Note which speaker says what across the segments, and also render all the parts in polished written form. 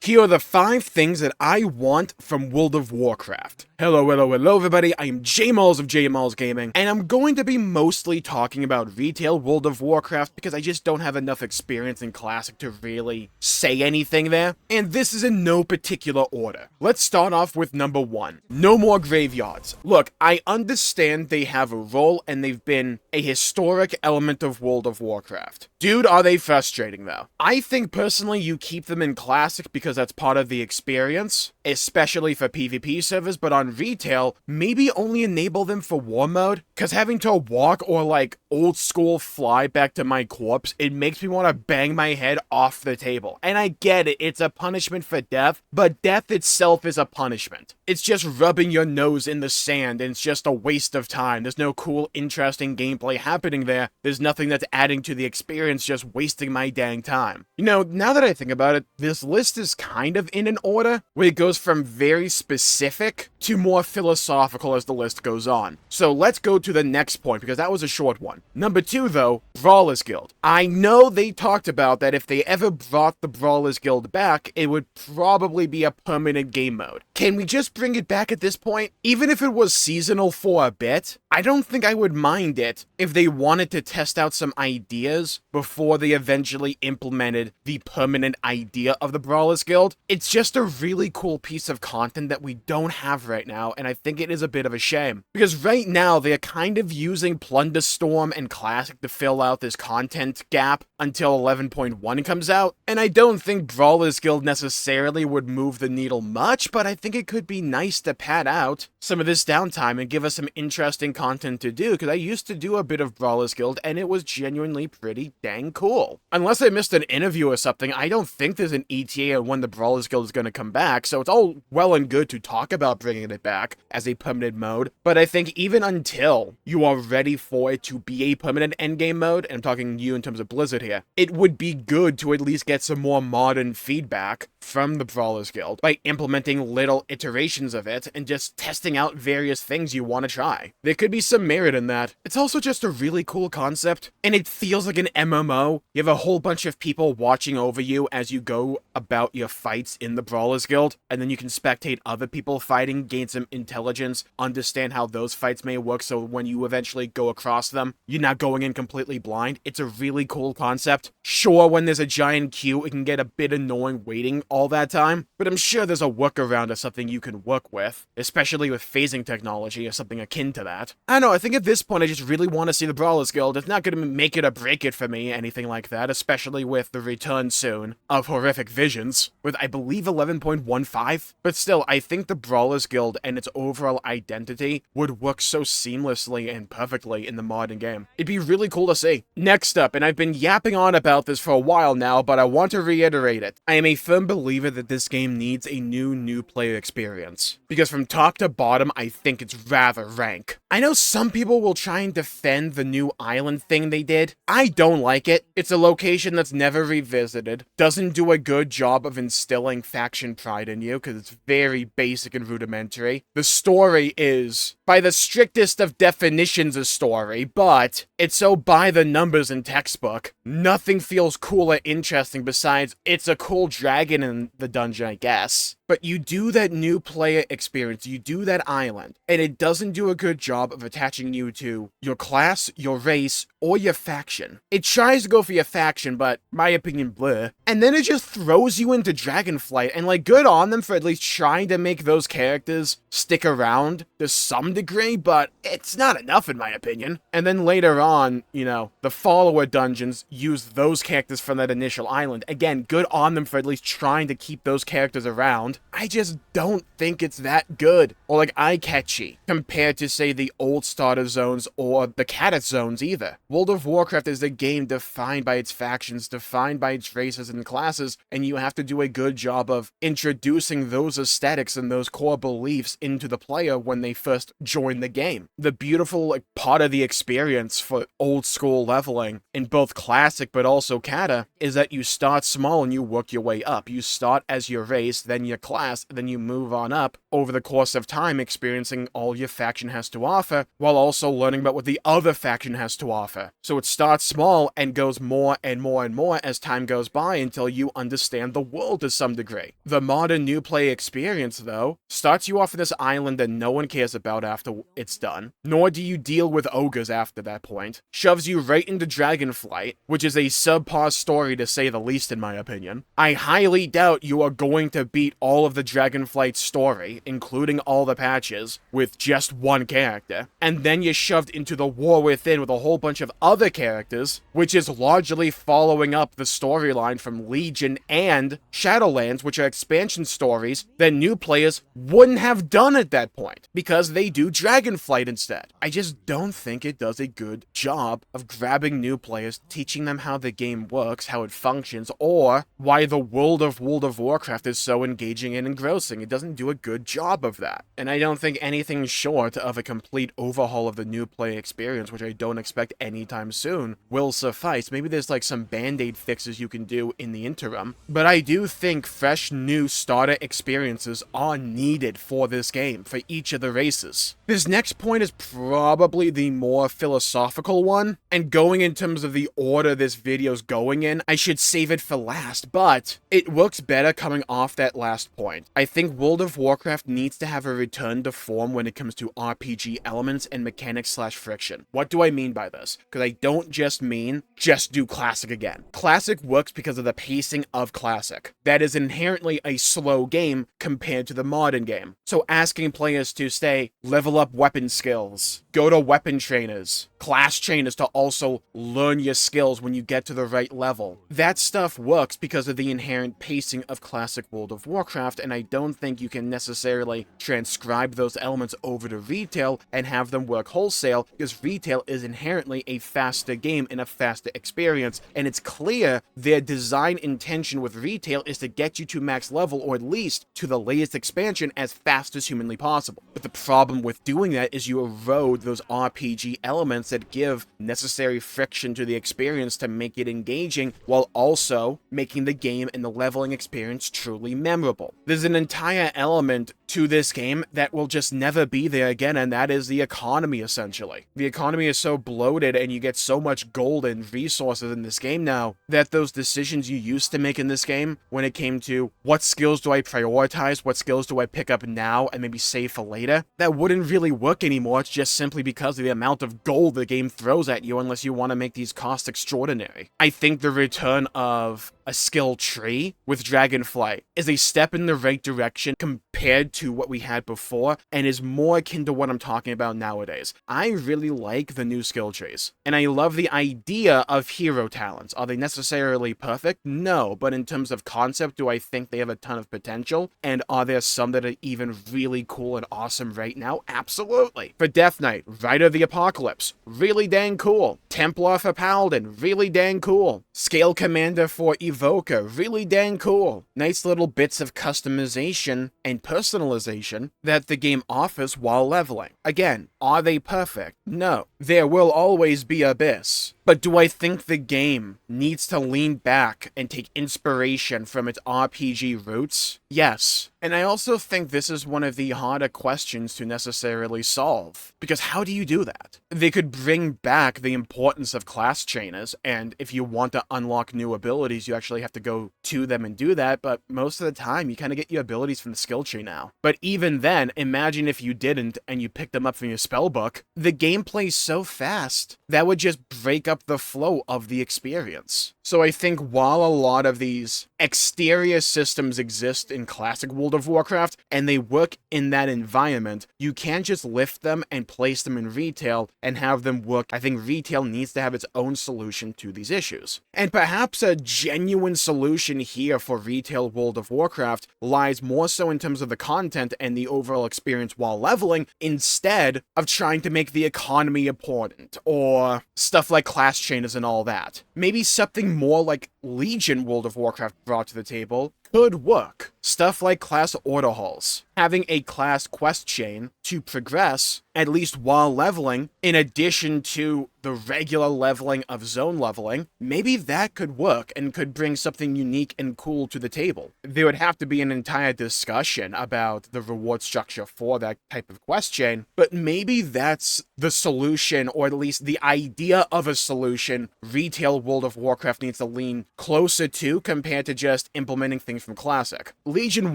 Speaker 1: Here are the 5 things that I want from World of Warcraft. Hello everybody, I am Jmulls of Jmulls Gaming, and I'm going to be mostly talking about retail World of Warcraft because I just don't have enough experience in Classic to really say anything there, and this is in no particular order. Let's start off with number 1. No more graveyards. Look, I understand they have a role and they've been a historic element of World of Warcraft. Dude, are they frustrating though. I think personally you keep them in Classic because that's part of the experience, especially for PvP servers, but on retail, maybe only enable them for war mode, because having to walk or like old school fly back to my corpse, it makes me want to bang my head off the table. And I get it, it's a punishment for death, but death itself is a punishment. It's just rubbing your nose in the sand, and it's just a waste of time. There's no cool, interesting gameplay happening there. There's nothing that's adding to the experience, just wasting my dang time. You know, now that I think about it, this list is kind of in an order, where it goes from very specific to more philosophical as the list goes on. So let's go to the next point, because that was a short one. Number 2, though, Brawler's Guild. I know they talked about that if they ever brought the Brawler's Guild back, it would probably be a permanent game mode. Can we just bring it back at this point? Even if it was seasonal for a bit, I don't think I would mind it if they wanted to test out some ideas before they eventually implemented the permanent idea of the Brawler's Guild. It's just a really cool piece of content that we don't have right now, and I think it is a bit of a shame. Because right now, they're kind of using Plunderstorm and Classic to fill out this content gap until 11.1 comes out, and I don't think Brawler's Guild necessarily would move the needle much, but I think it could be nice to pad out some of this downtime and give us some interesting content to do, because I used to do a bit of Brawler's Guild, and it was genuinely pretty dang cool. Unless I missed an interview or something, I don't think there's an ETA on when the Brawler's Guild is going to come back, so it's all well and good to talk about bringing it back as a permanent mode, but I think even until you are ready for it to be a permanent endgame mode, and I'm talking you in terms of Blizzard here, it would be good to at least get some more modern feedback from the Brawler's Guild by implementing little iterations of it and just testing out various things you want to try. There could be some merit in that. It's also just a really cool concept, and it feels like an MMO. You have a whole bunch of people watching over you as you go about your fights in the Brawler's Guild, and then you can spectate other people fighting, gain some intelligence, understand how those fights may work, so when you eventually go across them, you're not going in completely blind. It's a really cool concept. Sure, when there's a giant queue, it can get a bit annoying waiting all that time, but I'm sure there's a workaround or something you can work with, especially with phasing technology or something akin to that. I don't know, I think at this point I just really want to see the Brawler's Guild. It's not going to make it or break it for me, anything like that, especially with the return soon of Horrific Visions, with I believe 11.15, but still, I think the Brawler's Guild and its overall identity would work so seamlessly and perfectly in the modern game. It'd be really cool to see. Next up, and I've been yapping on about this for a while now, but I want to reiterate it. I am a firm believer that this game needs a new player experience, because from top to bottom, I think it's rather rank. I know some people will try and defend the new island thing they did. I don't like it. It's a location that's never revisited, doesn't do a good job of instilling faction pride in you, because it's very basic and rudimentary. The story is, by the strictest of definitions, a story, but it's so by the numbers in textbook. Nothing feels cool or interesting besides it's a cool dragon in the dungeon, I guess. But you do that new player experience, you do that island, and it doesn't do a good job of attaching you to your class, your race, or your faction. It tries to go for your faction, but my opinion, bleh. And then it just throws you into Dragonflight, and like, good on them for at least trying to make those characters stick around to some degree, but it's not enough in my opinion. And then later on, you know, the follower dungeons use those characters from that initial island. Again, good on them for at least trying to keep those characters around. I just don't think it's that good, or like eye-catchy, compared to say the old starter zones or the Cadet zones either. World of Warcraft is a game defined by its factions, defined by its races and classes, and you have to do a good job of introducing those aesthetics and those core beliefs into the player when they first join the game. The beautiful part of the experience for old school leveling in both Classic but also Cata is that you start small and you work your way up. You start as your race, then your class, then you move on up over the course of time, experiencing all your faction has to offer, while also learning about what the other faction has to offer. curve. So it starts small and goes more and more and more as time goes by until you understand the world to some degree. The modern new play experience, though, starts you off on this island that no one cares about after it's done, nor do you deal with ogres after that point, shoves you right into Dragonflight, which is a subpar story to say the least in my opinion. I highly doubt you are going to beat all of the Dragonflight story, including all the patches, with just one character, and then you're shoved into the War Within with a whole bunch of other characters, which is largely following up the storyline from Legion and Shadowlands, which are expansion stories that new players wouldn't have done at that point, because they do Dragonflight instead. I just don't think it does a good job of grabbing new players, teaching them how the game works, how it functions, or why the world of Warcraft is so engaging and engrossing. It doesn't do a good job of that. And I don't think anything short of a complete overhaul of the new play experience, which I don't expect anytime soon, will suffice. Maybe there's like some band-aid fixes you can do in the interim, but I do think fresh new starter experiences are needed for this game, for each of the races. This next point is probably the more philosophical one, and going in terms of the order this video's going in, I should save it for last, but it works better coming off that last point. I think World of Warcraft needs to have a return to form when it comes to RPG elements and mechanics/friction. What do I mean by this? Because I don't just mean just do Classic again. Classic works because of the pacing of Classic. That is inherently a slow game compared to the modern game. So asking players to, say, level up weapon skills, go to weapon trainers, class trainers to also learn your skills when you get to the right level. That stuff works because of the inherent pacing of classic World of Warcraft, and I don't think you can necessarily transcribe those elements over to retail and have them work wholesale, because retail is inherently a faster game and a faster experience, and it's clear their design intention with retail is to get you to max level, or at least to the latest expansion, as fast as humanly possible. But the problem with doing that is you erode those RPG elements that give necessary friction to the experience to make it engaging, while also making the game and the leveling experience truly memorable. There's an entire element to this game that will just never be there again, and that is the economy, essentially. The economy is so bloated, and you get so much gold and resources in this game now, that those decisions you used to make in this game, when it came to what skills do I prioritize, what skills do I pick up now and maybe save for later, that wouldn't really work anymore. It's just simply because of the amount of gold the game throws at you, unless you want to make these costs extraordinary. I think the return of a skill tree with Dragonflight is a step in the right direction compared to what we had before, and is more akin to what I'm talking about nowadays. I really like the new skill trees, and I love the idea of hero talents. Are they necessarily perfect? No, but in terms of concept, do I think they have a ton of potential? And are there some that are even really cool and awesome right now? Absolutely. For Death Knight, Rider of the Apocalypse, really dang cool. Templar for Paladin, really dang cool. Scale Commander for Evoker, really dang cool. Nice little bits of customization and personalization that the game offers while leveling. Again, are they perfect? No. There will always be Abyss. But do I think the game needs to lean back and take inspiration from its RPG roots? Yes. And I also think this is one of the harder questions to necessarily solve. Because how do you do that? They could bring back the importance of class trainers, and if you want to unlock new abilities, you actually have to go to them and do that, but most of the time, you kind of get your abilities from the skill tree now. But even then, imagine if you didn't, and you picked them up from your spellbook. The gameplay's so fast, that would just break up the flow of the experience. So I think while a lot of these exterior systems exist in classic World of Warcraft, and they work in that environment, you can't just lift them and place them in retail and have them work. I think retail needs to have its own solution to these issues. And perhaps a genuine solution here for retail World of Warcraft lies more so in terms of the content and the overall experience while leveling, instead of trying to make the economy important, or stuff like class trainers and all that. Maybe something more like Legion World of Warcraft brought to the table, could work. Stuff like class order halls. Having a class quest chain to progress, at least while leveling, in addition to the regular leveling of zone leveling, maybe that could work and could bring something unique and cool to the table. There would have to be an entire discussion about the reward structure for that type of quest chain, but maybe that's the solution, or at least the idea of a solution retail World of Warcraft needs to lean closer to compared to just implementing things from Classic. Legion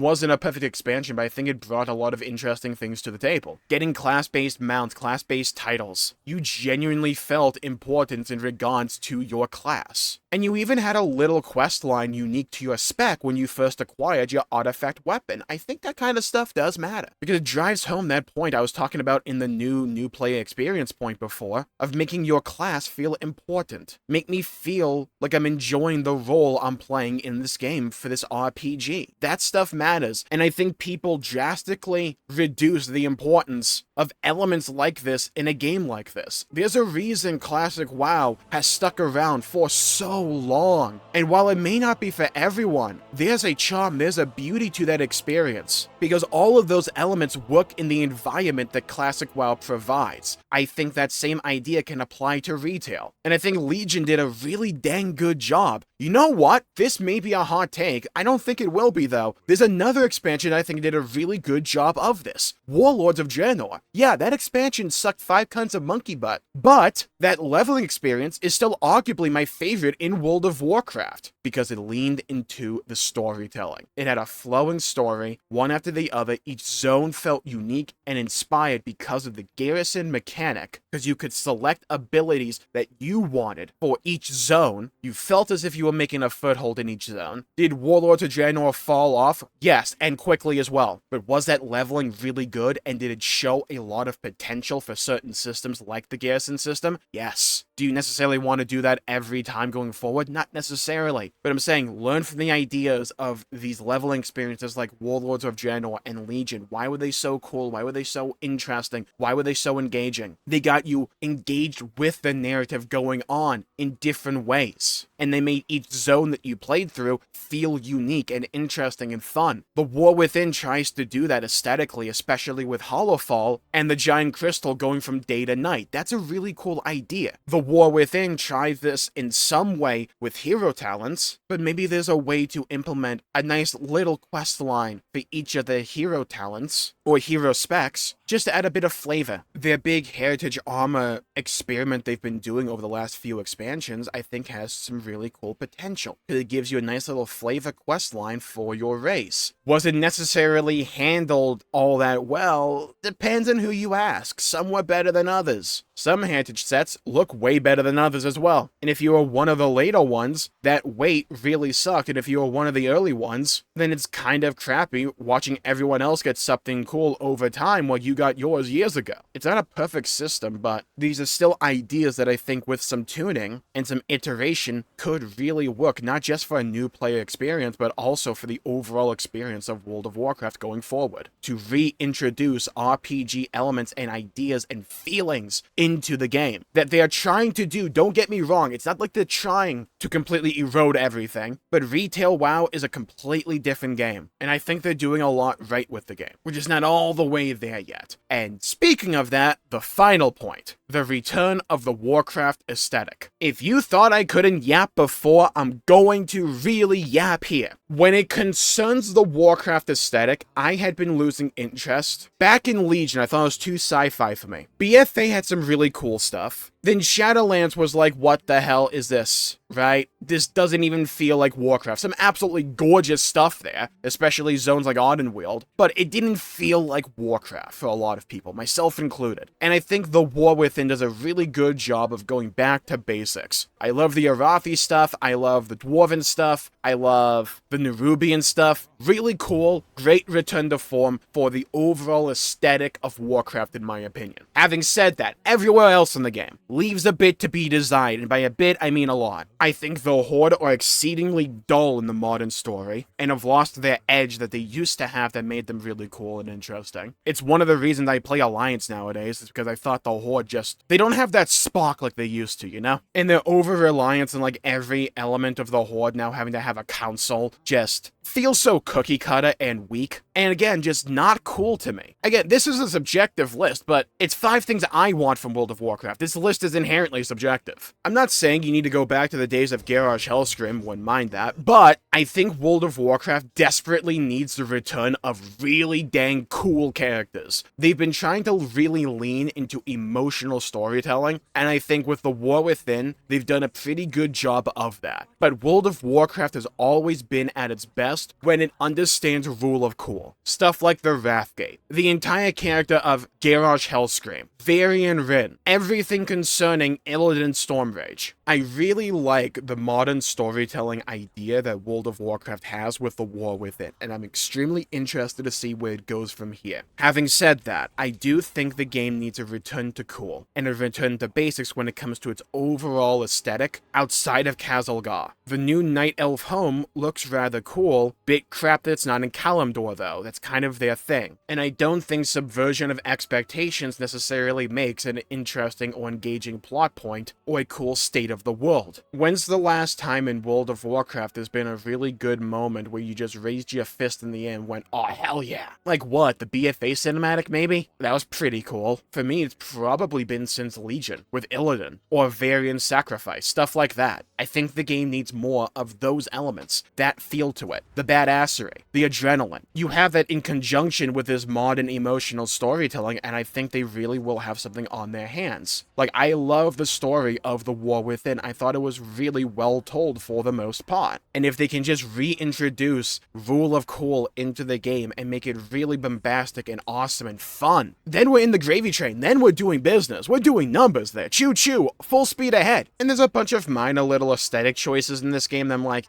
Speaker 1: wasn't a perfect expansion, but I think it brought a lot of interesting things to the table. Getting class-based mounts, class-based titles. You genuinely felt importance in regards to your class. And you even had a little quest line unique to your spec when you first acquired your artifact weapon. I think that kind of stuff does matter, because it drives home that point I was talking about in the new player experience point before, of making your class feel important. Make me feel like I'm enjoying the role I'm playing in this game for this RPG. That stuff matters, and I think people drastically reduce the importance of elements like this in a game like this. There's a reason Classic WoW has stuck around for so long, and while it may not be for everyone, there's a charm, there's a beauty to that experience, because all of those elements work in the environment that Classic WoW provides. I think that same idea can apply to retail, and I think Legion did a really dang good job. You know what? This may be a hot take. I don't think it will be, though. There's another expansion I think did a really good job of this. Warlords of Draenor. Yeah, that expansion sucked 5 cunts of monkey butt, but that leveling experience is still arguably my favorite in World of Warcraft, because it leaned into the storytelling. It had a flowing story, one after the other. Each zone felt unique and inspired because of the garrison mechanic, because you could select abilities that you wanted for each zone. You felt as if you were making a foothold in each zone. Did Warlords of Draenor fall off? Yes, and quickly as well. But was that leveling really good, and did it show a lot of potential for certain systems like the garrison system? Yes. Do you necessarily want to do that every time going forward? Not necessarily. But I'm saying, learn from the ideas of these leveling experiences like Warlords of Draenor and Legion. Why were they so cool? Why were they so interesting? Why were they so engaging? They got you engaged with the narrative going on in different ways, and they made each zone that you played through feel unique and interesting and fun. The War Within tries to do that aesthetically, especially with Hollowfall and the giant crystal going from day to night. That's a really cool idea. The War Within tried this in some way with hero talents, but maybe there's a way to implement a nice little quest line for each of the hero talents or hero specs, just to add a bit of flavor. Their big heritage armor experiment they've been doing over the last few expansions, I think, has some really cool potential, because it gives you a nice little flavor quest line for your race. Was it necessarily handled all that well? Depends on who you ask. Some were better than others. Some heritage sets look way better than others as well. And if you were one of the later ones, that wait really sucked. And if you were one of the early ones, then it's kind of crappy watching everyone else get something cool over time while you got yours years ago. It's not a perfect system, but these are still ideas that I think with some tuning and some iteration could really work, not just for a new player experience, but also for the overall experience of World of Warcraft going forward. To reintroduce RPG elements and ideas and feelings into the game that they are trying to do. Don't get me wrong, it's not like they're trying to completely erode everything, but retail WoW is a completely different game, and I think they're doing a lot right with the game. We're just not all the way there yet. And speaking of that, the final point, the return of the Warcraft aesthetic. If you thought I couldn't yap before, I'm going to really yap here. When it concerns the Warcraft aesthetic, I had been losing interest. Back in Legion, I thought it was too sci-fi for me. BFA had some really cool stuff. Then Shadowlands was like, what the hell is this, right? This doesn't even feel like Warcraft. Some absolutely gorgeous stuff there, especially zones like Ardenweald, but it didn't feel like Warcraft for a lot of people, myself included. And I think the War Within does a really good job of going back to basics. I love the Arathi stuff, I love the Dwarven stuff, I love the Nerubian stuff. Really cool, great return to form for the overall aesthetic of Warcraft, in my opinion. Having said that, everywhere else in the game leaves a bit to be desired, and by a bit, I mean a lot. I think the Horde are exceedingly dull in the modern story, and have lost their edge that they used to have that made them really cool and interesting. It's one of the reasons I play Alliance nowadays, is because I thought the Horde they don't have that spark like they used to, you know? And their over-reliance on like every element of the Horde now having to have a council just feels so cookie cutter and weak, and again, just not cool to me. Again, this is a subjective list, but it's 5 things I want from World of Warcraft. This list is inherently subjective. I'm not saying you need to go back to the days of Garrosh Hellscream, wouldn't mind that, but I think World of Warcraft desperately needs the return of really dang cool characters. They've been trying to really lean into emotional storytelling, and I think with the War Within, they've done a pretty good job of that. But World of Warcraft has always been at its best when it understands rule of cool. Stuff like the Wrathgate, the entire character of Garrosh Hellscream, Varian Rin, everything concerning Illidan Stormrage. I really like the modern storytelling idea that World of Warcraft has with the War Within, and I'm extremely interested to see where it goes from here. Having said that, I do think the game needs a return to cool, and a return to basics when it comes to its overall aesthetic outside of Khazalgar. The new Night Elf home looks rather cool, bit crap that it's not in Kalimdor though, that's kind of their thing. And I don't think subversion of expectations necessarily makes an interesting or engaging plot point or a cool state of the world. When's the last time in World of Warcraft there's been a really good moment where you just raised your fist in the air and went, oh hell yeah? Like what, the BFA cinematic maybe? That was pretty cool. For me, it's probably been since Legion, with Illidan, or Varian Sacrifice, stuff like that. I think the game needs more of those elements, that feel to it, the badassery, the adrenaline. You have that in conjunction with this modern emotional storytelling, and I think they really will have something on their hands. Like, I love the story of the War Within. I thought it was really well told for the most part. And if they can just reintroduce Rule of Cool into the game and make it really bombastic and awesome and fun, then we're in the gravy train, then we're doing business, we're doing numbers there, choo choo, full speed ahead. And there's a bunch of minor little aesthetic choices in this game that I'm like,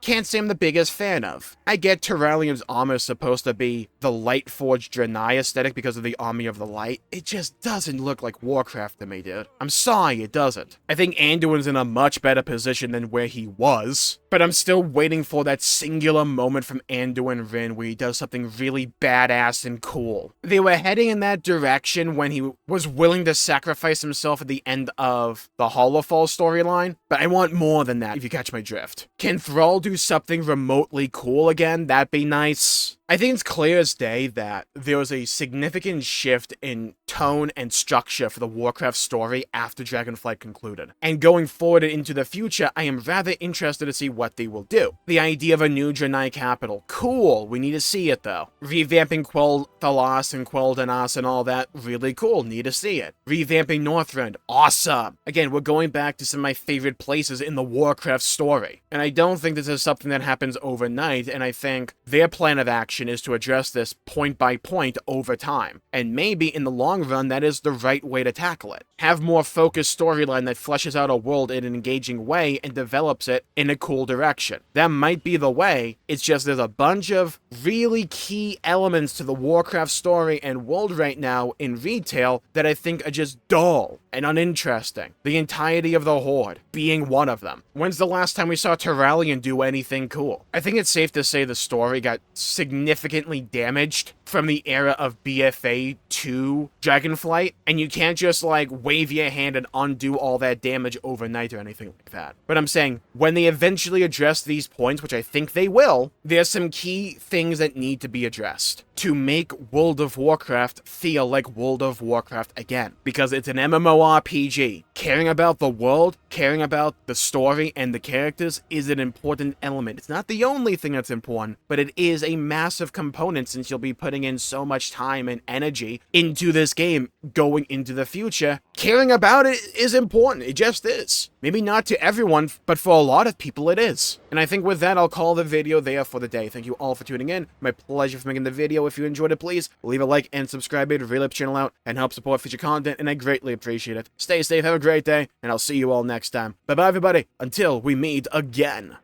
Speaker 1: can't say I'm the biggest fan of. I get Terralium's armor is supposed to be the Lightforged Draenei aesthetic because of the Army of the Light. It just doesn't look like Warcraft to me, dude. I'm sorry, it doesn't. I think Anduin's in a much better position than where he was, but I'm still waiting for that singular moment from Anduin Wrynn where he does something really badass and cool. They were heading in that direction when he was willing to sacrifice himself at the end of the Hollowfall storyline, but I want more than that, if you catch my drift. Can Thrall do something remotely cool again? That'd be nice. I think it's clear as day that there was a significant shift in tone and structure for the Warcraft story after Dragonflight concluded. And going forward into the future, I am rather interested to see what they will do. The idea of a new Draenei capital, cool, we need to see it though. Revamping Quell Thalas and Quell Danas and all that, really cool, need to see it. Revamping Northrend, awesome. Again, we're going back to some of my favorite places in the Warcraft story. And I don't think this is something that happens overnight, and I think their plan of action is to address this point by point over time. And maybe in the long run, that is the right way to tackle it. Have more focused storyline that fleshes out a world in an engaging way and develops it in a cool direction. That might be the way, it's just there's a bunch of really key elements to the Warcraft story and world right now in retail that I think are just dull and uninteresting. The entirety of the Horde being one of them. When's the last time we saw Terralion do anything cool? I think it's safe to say the story got significantly damaged from the era of BFA to Dragonflight, and you can't just like wave your hand and undo all that damage overnight or anything like that. But I'm saying, when they eventually address these points, which I think they will, there's some key things that need to be addressed to make World of Warcraft feel like World of Warcraft again. Because it's an MMORPG. Caring about the world, caring about the story and the characters is an important element. It's not the only thing that's important, but it is a massive component since you'll be putting in so much time and energy into this game going into the future. Caring about it is important. It just is. Maybe not to everyone, but for a lot of people it is. And I think with that, I'll call the video there for the day. Thank you all for tuning in. My pleasure for making the video. If you enjoyed it, please leave a like and subscribe. It really helps the channel out and help support future content, and I greatly appreciate it. Stay safe, have a great day, and I'll see you all next time. Bye-bye, everybody. Until we meet again.